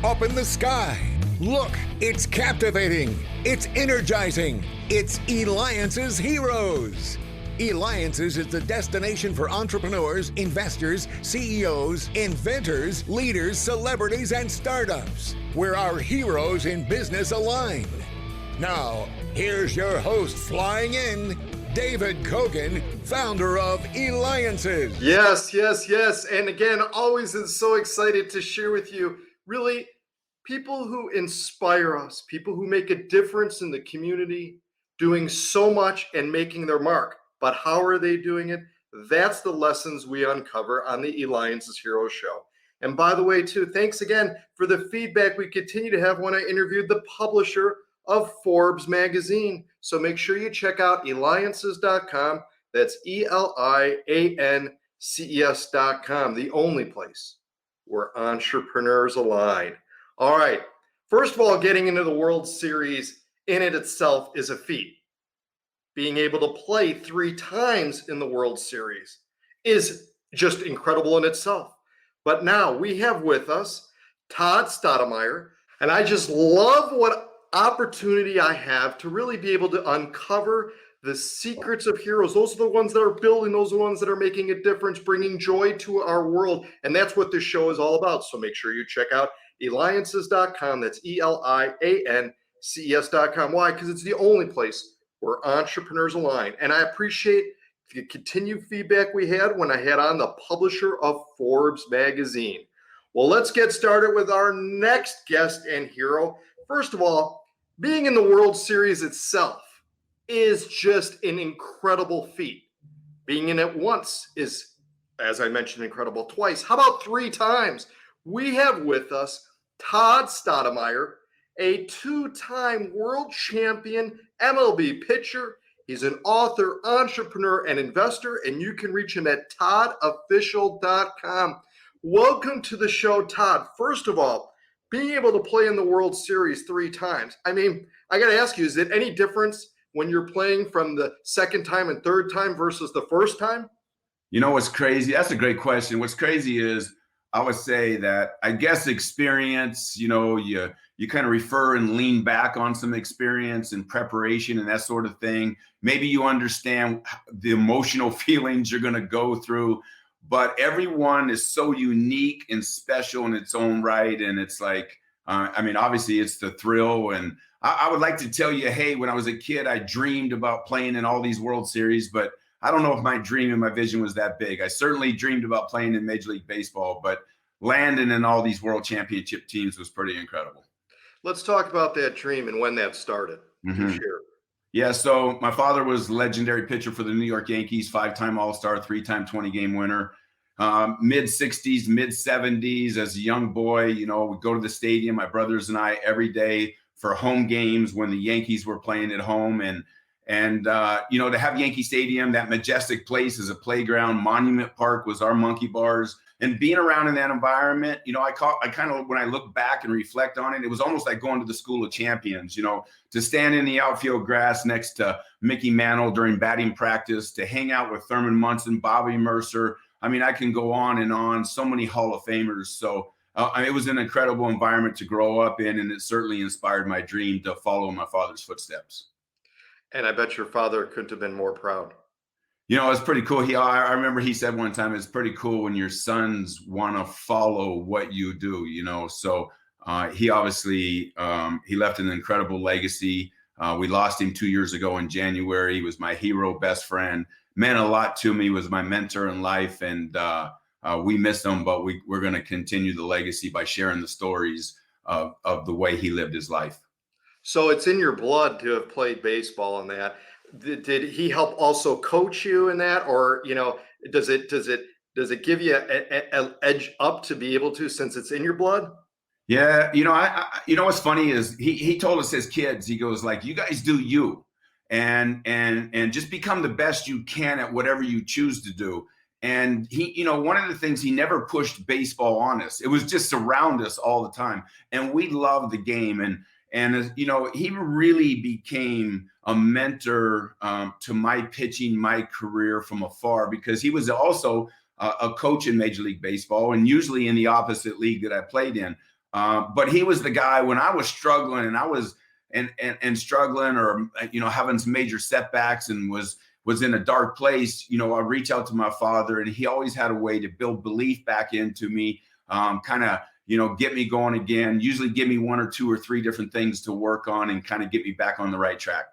up in the sky. Look, it's captivating. It's energizing. It's Eliances Heroes. Eliances is the destination for entrepreneurs, investors, CEOs, inventors, leaders, celebrities, and startups, where our heroes in business align. Now, here's your host flying in, David Kogan, founder of Eliances. Yes. And again, always is so excited to share with you really people who inspire us, people who make a difference in the community, doing so much and making their mark. But how are they doing it? That's the lessons we uncover on the Eliances Hero Show. And by the way, too, thanks again for the feedback we continue to have when I interviewed the publisher of Forbes magazine. So make sure you check out Eliances.com. That's Eliances.com, the only place where entrepreneurs align. All right. First of all, getting into the World Series in it itself is a feat. Being able to play 3 times in the World Series is just incredible in itself. But now we have with us Todd Stottlemyre, and I just love what opportunity I have to really be able to uncover the secrets of heroes. Those are the ones that are building, those are the ones that are making a difference, bringing joy to our world. And that's what this show is all about. So make sure you check out Eliances.com. That's Eliances.com. Why? Because it's the only place where entrepreneurs align. And I appreciate the continued feedback we had when I had on the publisher of Forbes magazine. Well, let's get started with our next guest and hero. First of all, being in the World Series itself is just an incredible feat. Being in it once is, as I mentioned, incredible twice. How about 3 times? We have with us Todd Stottlemyre, a 2-time world champion MLB pitcher. He's an author, entrepreneur, and investor, and you can reach him at toddofficial.com. Welcome to the show, Todd. First of all, being able to play in the World Series 3 times. I mean, I got to ask you, is it any difference when you're playing from the second time and third time versus the first time? You know what's crazy? That's a great question. What's crazy is I would say that I guess experience, you kind of refer and lean back on some experience and preparation and that sort of thing. Maybe you understand the emotional feelings you're going to go through, but everyone is so unique and special in its own right. And it's like, obviously it's the thrill. And I would like to tell you, hey, when I was a kid, I dreamed about playing in all these World Series, but I don't know if my dream and my vision was that big. I certainly dreamed about playing in Major League Baseball, but landing in all these world championship teams was pretty incredible. Let's talk about that dream and when that started. Sure. Yeah, so my father was legendary pitcher for the New York Yankees, 5-time All-Star, 3-time 20-game winner. Mid-60s, mid-70s, as a young boy, we'd go to the stadium, my brothers and I, every day for home games when the Yankees were playing at home. And to have Yankee Stadium, that majestic place as a playground, Monument Park was our monkey bars. And being around in that environment, I kind of, when I look back and reflect on it, it was almost like going to the School of Champions, to stand in the outfield grass next to Mickey Mantle during batting practice, to hang out with Thurman Munson, Bobby Mercer. I mean, I can go on and on, so many Hall of Famers. So it was an incredible environment to grow up in, and it certainly inspired my dream to follow in my father's footsteps. And I bet your father couldn't have been more proud. It's pretty cool. I remember he said one time, it's pretty cool when your sons want to follow what you do, So he obviously, he left an incredible legacy. We lost him 2 years ago in January. He was my hero, best friend, meant a lot to me, was my mentor in life. And we miss him, but we're going to continue the legacy by sharing the stories of the way he lived his life. So it's in your blood to have played baseball and that. Did he help also coach you in that, or does it give you an edge up to be able to, since it's in your blood? Yeah, what's funny is he told us as kids, he goes like, you guys do you, and just become the best you can at whatever you choose to do. And he, one of the things, he never pushed baseball on us. It was just around us all the time, and we loved the game. And he really became a mentor to my pitching, my career from afar, because he was also a coach in Major League Baseball, and usually in the opposite league that I played in. But he was the guy when I was struggling and I was and struggling or, having some major setbacks and was in a dark place, I'd reach out to my father, and he always had a way to build belief back into me, kind of, get me going again, usually give me 1 or 2 or 3 different things to work on and kind of get me back on the right track.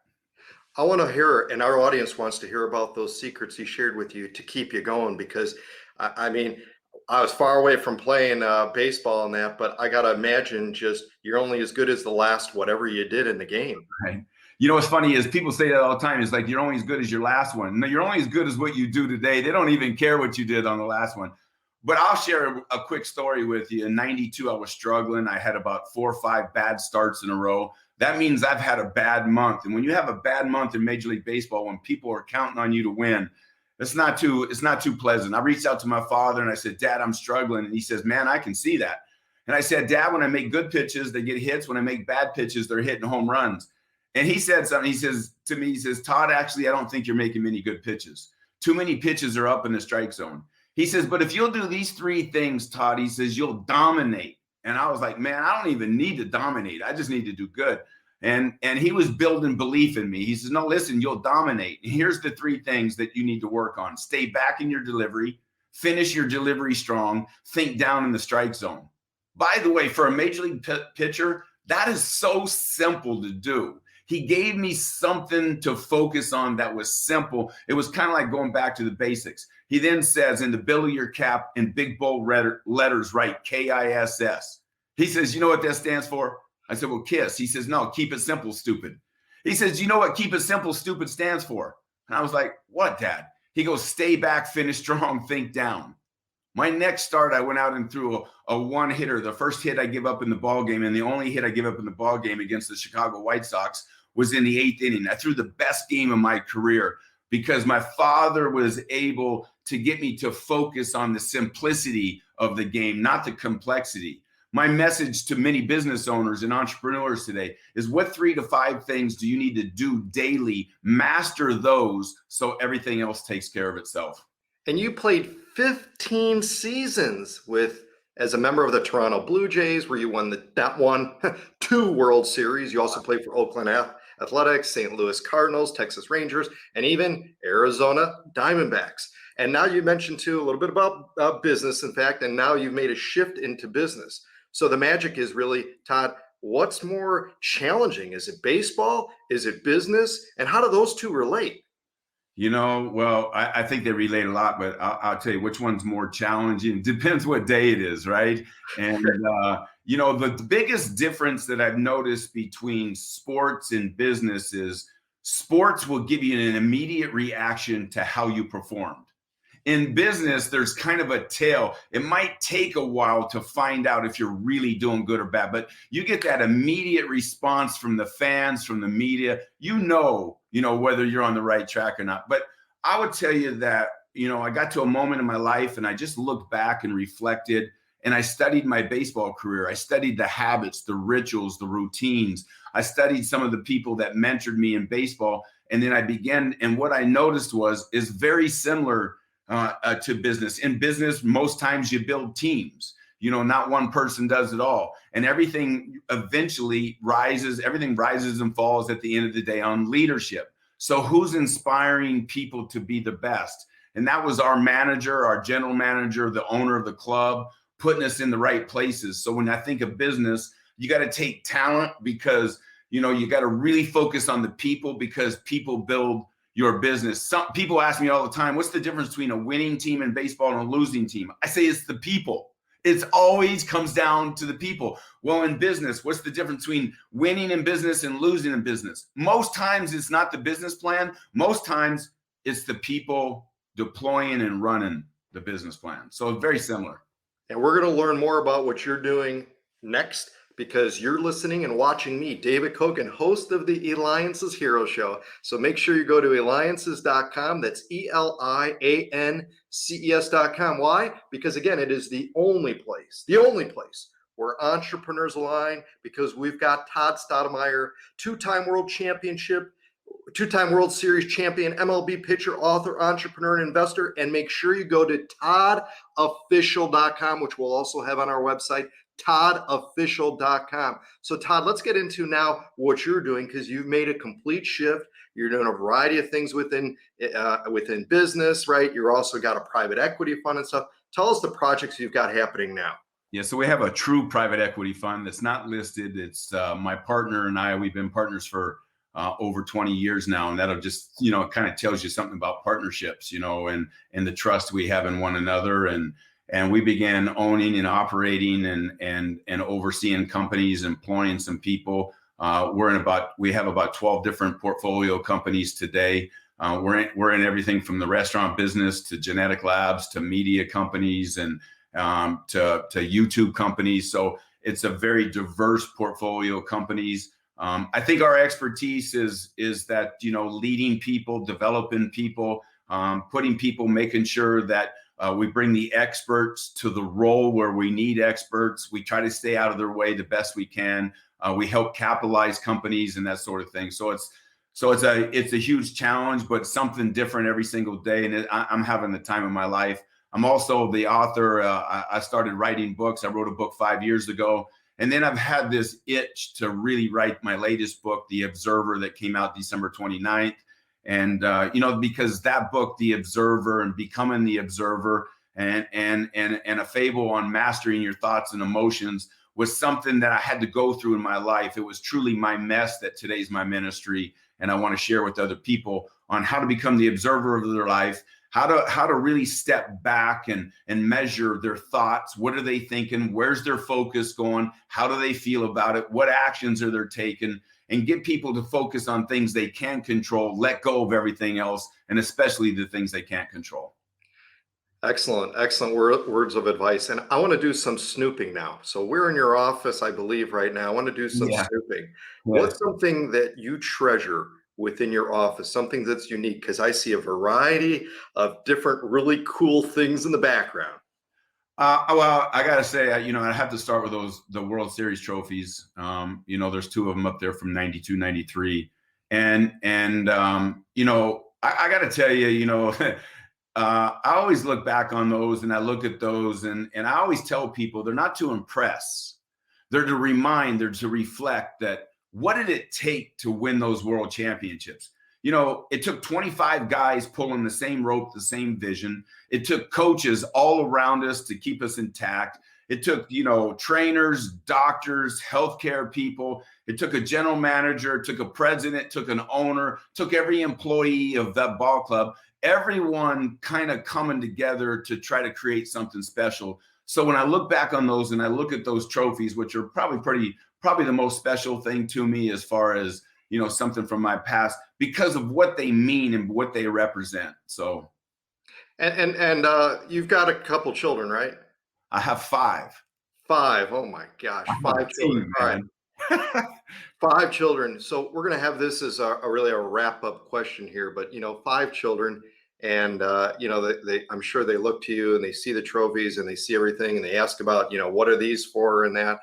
I want to hear, and our audience wants to hear about those secrets he shared with you to keep you going, because I mean, I was far away from playing baseball and that, but I got to imagine just you're only as good as the last whatever you did in the game. Right. What's funny is people say that all the time. It's like, you're only as good as your last one. No, you're only as good as what you do today. They don't even care what you did on the last one. But I'll share a quick story with you. In 92, I was struggling. I had about 4 or 5 bad starts in a row. That means I've had a bad month. And when you have a bad month in Major League Baseball, when people are counting on you to win, it's not too pleasant. I reached out to my father and I said, Dad, I'm struggling. And he says, man, I can see that. And I said, Dad, when I make good pitches, they get hits. When I make bad pitches, they're hitting home runs. And he said something. He says to me, Todd, actually, I don't think you're making many good pitches. Too many pitches are up in the strike zone. He says, but if you'll do these 3 things, Todd, he says, you'll dominate. And I was like, man, I don't even need to dominate. I just need to do good. And he was building belief in me. He says, no, listen, you'll dominate. Here's the 3 things that you need to work on. Stay back in your delivery, finish your delivery strong, think down in the strike zone. By the way, for a major league pitcher, that is so simple to do. He gave me something to focus on that was simple. It was kind of like going back to the basics. He then says, in the bill of your cap, in big bold letters, write KISS. He says, you know what that stands for? I said, well, KISS. He says, no, keep it simple, stupid. He says, you know what keep it simple, stupid stands for? And I was like, what, Dad? He goes, stay back, finish strong, think down. My next start, I went out and threw a one-hitter. The first hit I give up in the ball game, and the only hit I give up in the ball game against the Chicago White Sox was in the 8th inning. I threw the best game of my career because my father was able to get me to focus on the simplicity of the game, not the complexity. My message to many business owners and entrepreneurs today is, what 3 to 5 things do you need to do daily? Master those so everything else takes care of itself. And you played 15 seasons as a member of the Toronto Blue Jays, where you won 2 World Series. You also played for Oakland Athletics, St. Louis Cardinals, Texas Rangers, and even Arizona Diamondbacks. And now you mentioned too a little bit about business, in fact, and now you've made a shift into business. So the magic is really, Todd, what's more challenging? Is it baseball? Is it business? And how do those 2 relate? Well, I think they relate a lot, but I'll tell you which one's more challenging. It depends what day it is, right? And, the biggest difference that I've noticed between sports and business is sports will give you an immediate reaction to how you performed. In business, there's kind of a tail. It might take a while to find out if you're really doing good or bad, but you get that immediate response from the fans, from the media, whether you're on the right track or not. But I would tell you that, I got to a moment in my life and I just looked back and reflected, and I studied my baseball career. I studied the habits, the rituals, the routines. I studied some of the people that mentored me in baseball. And then I began, and what I noticed is very similar to business. In business, most times you build teams. Not one person does it all. And everything eventually rises and falls at the end of the day on leadership. So who's inspiring people to be the best? And that was our manager, our general manager, the owner of the club, putting us in the right places. So when I think of business, you got to take talent, because, you got to really focus on the people, because people build your business. Some people ask me all the time, what's the difference between a winning team in baseball and a losing team? I say it's the people. It always comes down to the people. Well, in business, what's the difference between winning in business and losing in business? Most times it's not the business plan. Most times it's the people deploying and running the business plan. So very similar. And we're going to learn more about what you're doing next, because you're listening and watching me, David Kogan, host of the Eliances Hero Show. So make sure you go to Eliances.com. That's Eliances.com. Why? Because again, it is the only place where entrepreneurs align, because we've got Todd Stottlemyre, 2-time world championship two-time World Series champion, MLB pitcher, author, entrepreneur, and investor. And make sure you go to toddofficial.com, which we'll also have on our website, toddofficial.com. So Todd, let's get into now what you're doing, because you've made a complete shift. You're doing a variety of things within business, right? You're also got a private equity fund and stuff. Tell us the projects you've got happening now. Yeah, so we have a true private equity fund that's not listed. It's my partner and I, we've been partners for over 20 years now. And that'll just, it kind of tells you something about partnerships, and the trust we have in one another. And we began owning and operating and overseeing companies, employing some people. We have about 12 different portfolio companies today. We're in everything from the restaurant business to genetic labs to media companies and to YouTube companies. So it's a very diverse portfolio of companies. I think our expertise is that, leading people, developing people, putting people, making sure that we bring the experts to the role where we need experts. We try to stay out of their way the best we can. We help capitalize companies and that sort of thing. So it's a huge challenge, but something different every single day. And I'm having the time of my life. I'm also the author. I started writing books. I wrote a book 5 years ago. And then I've had this itch to really write my latest book, The Observer, that came out December 29th. And, because that book, The Observer and Becoming the Observer and a fable on mastering your thoughts and emotions was something that I had to go through in my life. It was truly my mess that today's my ministry. And I want to share with other people on how to become the observer of their life, how to really step back and measure their thoughts. What are they thinking? Where's their focus going? How do they feel about it? What actions are they taking? And get people to focus on things they can control, let go of everything else, and especially the things they can't control. Excellent words of advice. And I want to do some snooping now. So we're in your office, I believe, right now. I want to do some snooping. What's something that you treasure within your office, something that's unique? Because I see a variety of different really cool things in the background. Well, I got to say, I have to start with the World Series trophies. There's 2 of them up there from 92, 93. And I got to tell you, I always look back on those and I look at those and I always tell people they're not to impress. They're to remind, they're to reflect that what did it take to win those world championships? It took 25 guys pulling the same rope, the same vision. It took coaches all around us to keep us intact. It took, trainers, doctors, healthcare people. It took a general manager, it took a president, took an owner, took every employee of that ball club, everyone kind of coming together to try to create something special. So when I look back on those and I look at those trophies, which are probably the most special thing to me as far as, something from my past because of what they mean and what they represent. So. And you've got a couple children, right? I have 5. 5. Oh my gosh. 5 children. All right. 5 children. So we're going to have this as really a wrap up question here, but 5 children and I'm sure they look to you and they see the trophies and they see everything and they ask about, what are these for and that.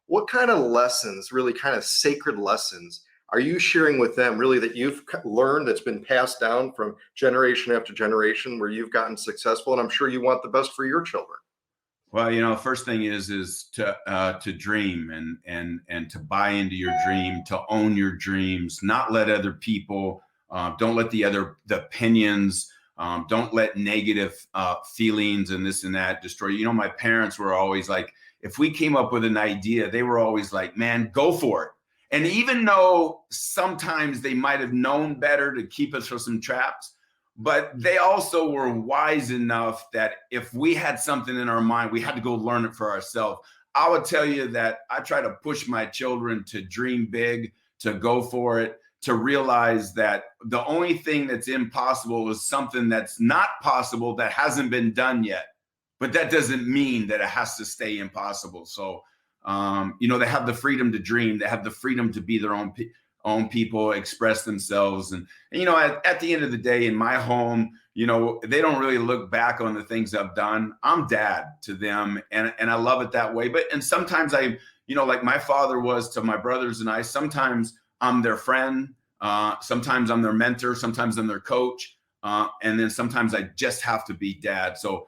What kind of lessons, really kind of sacred lessons, are you sharing with them really that you've learned that's been passed down from generation after generation where you've gotten successful? And I'm sure you want the best for your children. Well, first thing is to dream and to buy into your dream, to own your dreams, not let other people, don't let the opinions, don't let negative feelings and this and that destroy you. My parents were always like, if we came up with an idea, they were always like, man, go for it. And even though sometimes they might have known better to keep us from some traps, but they also were wise enough that if we had something in our mind, we had to go learn it for ourselves. I would tell you that I try to push my children to dream big, to go for it, to realize that the only thing that's impossible is something that's not possible that hasn't been done yet. But that doesn't mean that it has to stay impossible. So, they have the freedom to dream. They have the freedom to be their own people, express themselves. And at the end of the day, in my home, they don't really look back on the things I've done. I'm dad to them, and I love it that way. And sometimes like my father was to my brothers and I, sometimes I'm their friend. Sometimes I'm their mentor, sometimes I'm their coach, and then sometimes I just have to be dad. So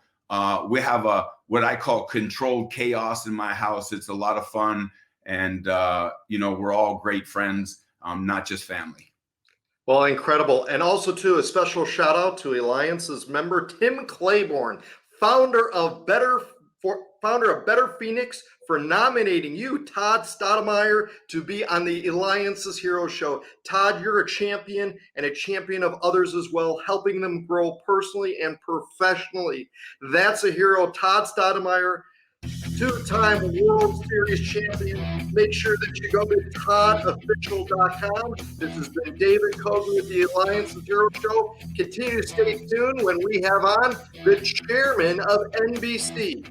we have what I call controlled chaos in my house. It's a lot of fun, and we're all great friends, not just family. Well, incredible. And also, too, a special shout out to Eliances member Tim Claiborne, founder of Better Phoenix, for nominating you, Todd Stottlemyre, to be on the Eliances Hero Show. Todd, you're a champion and a champion of others as well, helping them grow personally and professionally. That's a hero, Todd Stottlemyre, two-time World Series champion. Make sure that you go to toddofficial.com. This has been David Kogan with the Eliances Hero Show. Continue to stay tuned when we have on the chairman of NBC,